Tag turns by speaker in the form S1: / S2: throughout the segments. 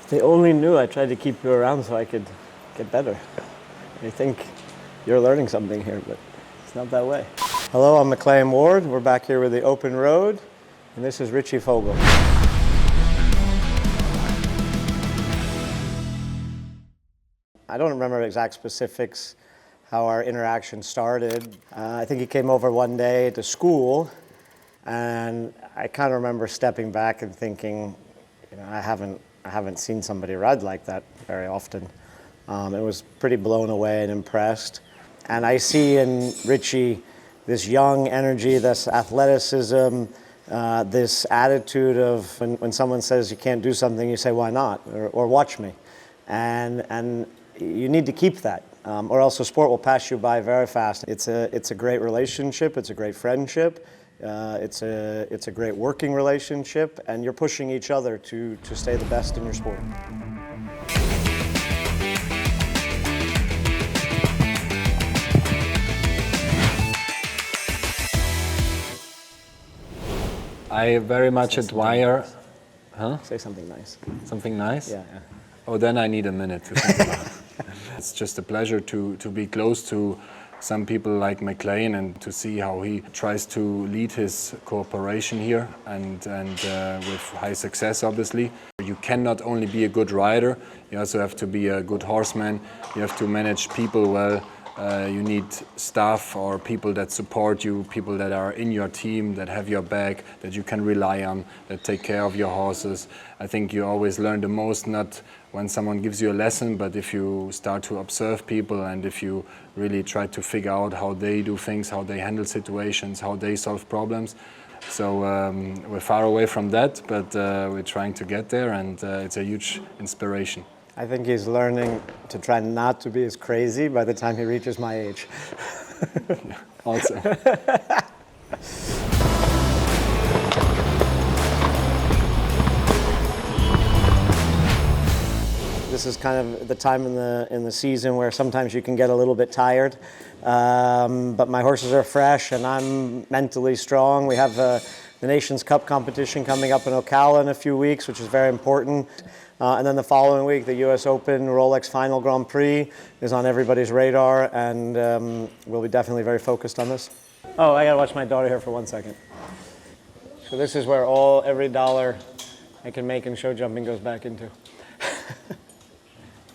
S1: If they only knew I tried to keep you around so I could get better. I think you're learning something here, but it's not that way. Hello, I'm McLain Ward. We're back here with the Open Road, and this is Richie Fogel. I don't remember exact specifics how our interaction started. I think he came over one day to school, and I kind of remember stepping back and thinking, you know, I haven't seen somebody ride like that very often. I was pretty blown away and impressed. And I see in Richie this young energy, this athleticism, this attitude of when someone says you can't do something, you say, why not? Or watch me. And you need to keep that, or else the sport will pass you by very fast. It's a great relationship, it's a great friendship, it's a great working relationship, and you're pushing each other to stay the best in your sport.
S2: I very much admire. Huh?
S1: Say something nice.
S2: Something nice?
S1: Yeah.
S2: Oh, then I need a minute to think about it. It's just a pleasure to be close to some people like McLain and to see how he tries to lead his corporation here and with high success, obviously. You cannot only be a good rider, you also have to be a good horseman, you have to manage people well. You need staff or people that support you, people that are in your team, that have your back, that you can rely on, that take care of your horses. I think you always learn the most, not when someone gives you a lesson, but if you start to observe people and if you really try to figure out how they do things, how they handle situations, how they solve problems. So we're far away from that, but we're trying to get there, and it's a huge inspiration.
S1: I think he's learning to try not to be as crazy by the time he reaches my age.
S2: Also.
S1: This is kind of the time in the season where sometimes you can get a little bit tired, but my horses are fresh and I'm mentally strong. We have the Nations Cup competition coming up in Ocala in a few weeks, which is very important. And then the following week, the US Open Rolex Final Grand Prix is on everybody's radar, and we'll be definitely very focused on this. Oh, I gotta watch my daughter here for 1 second. So this is where every dollar I can make in show jumping goes back into.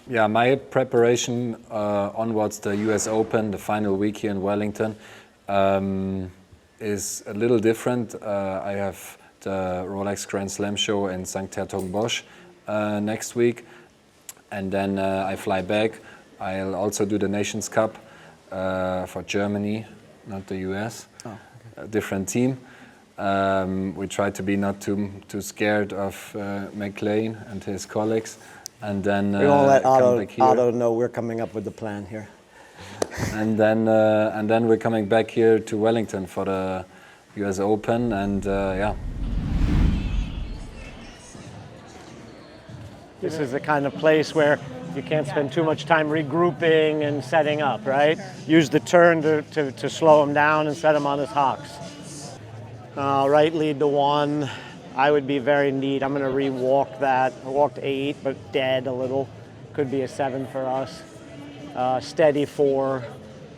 S2: Yeah, my preparation onwards the US Open, the final week here in Wellington, is a little different. I have the Rolex Grand Slam show in St. Hertogenbosch next week, and then I fly back. I'll also do the Nations Cup for Germany, not the US.
S1: Oh, okay.
S2: A different team. We try to be not too scared of McLain and his colleagues, and then
S1: we won't let
S2: come back here.
S1: Otto know we're coming up with the plan here.
S2: And then we're coming back here to Wellington for the US Open, and yeah.
S1: This is the kind of place where you can't spend too much time regrouping and setting up, right? Use the turn to slow him down and set him on his hocks. Right lead to 1. I would be very neat. I'm gonna re-walk that. I walked 8, but dead a little. Could be a 7 for us. Steady 4.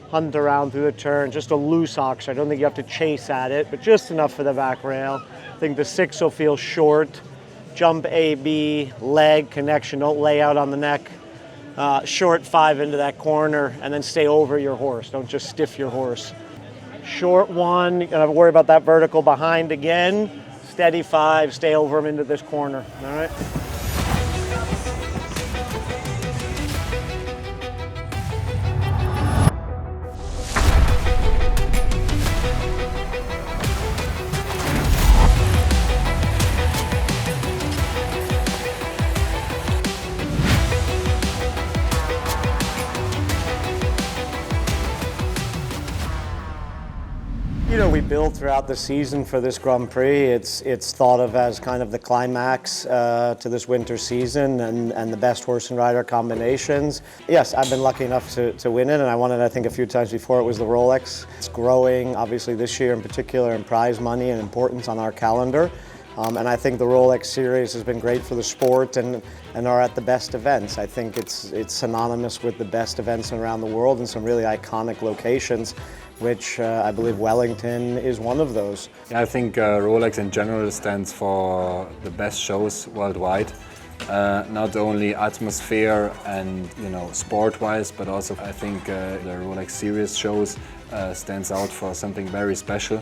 S1: Hunt around through the turn. Just a loose hock, so I don't think you have to chase at it, but just enough for the back rail. I think the 6 will feel short. Jump A, B, leg connection, don't lay out on the neck. Short 5 into that corner, and then stay over your horse. Don't just stiff your horse. Short 1, you gotta worry about that vertical behind again. Steady 5, stay over him into this corner, all right? You know, we build throughout the season for this Grand Prix. It's thought of as kind of the climax to this winter season and the best horse and rider combinations. Yes, I've been lucky enough to win it, and I won it I think a few times before. It was the Rolex. It's growing, obviously this year in particular, in prize money and importance on our calendar. And I think the Rolex series has been great for the sport and are at the best events. I think it's synonymous with the best events around the world in some really iconic locations, which I believe Wellington is one of those.
S2: Yeah, I think Rolex in general stands for the best shows worldwide. Not only atmosphere and sport-wise, but also I think the Rolex series shows stands out for something very special.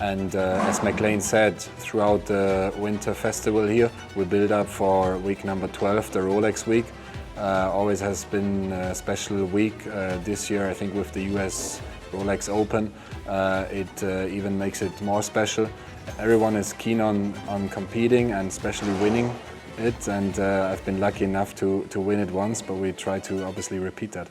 S2: And as McLain said, throughout the winter festival here, we build up for week number 12, the Rolex week. Always has been a special week. This year, I think with the US Rolex Open, it even makes it more special. Everyone is keen on competing and especially winning it, and I've been lucky enough to win it once, but we try to obviously repeat that.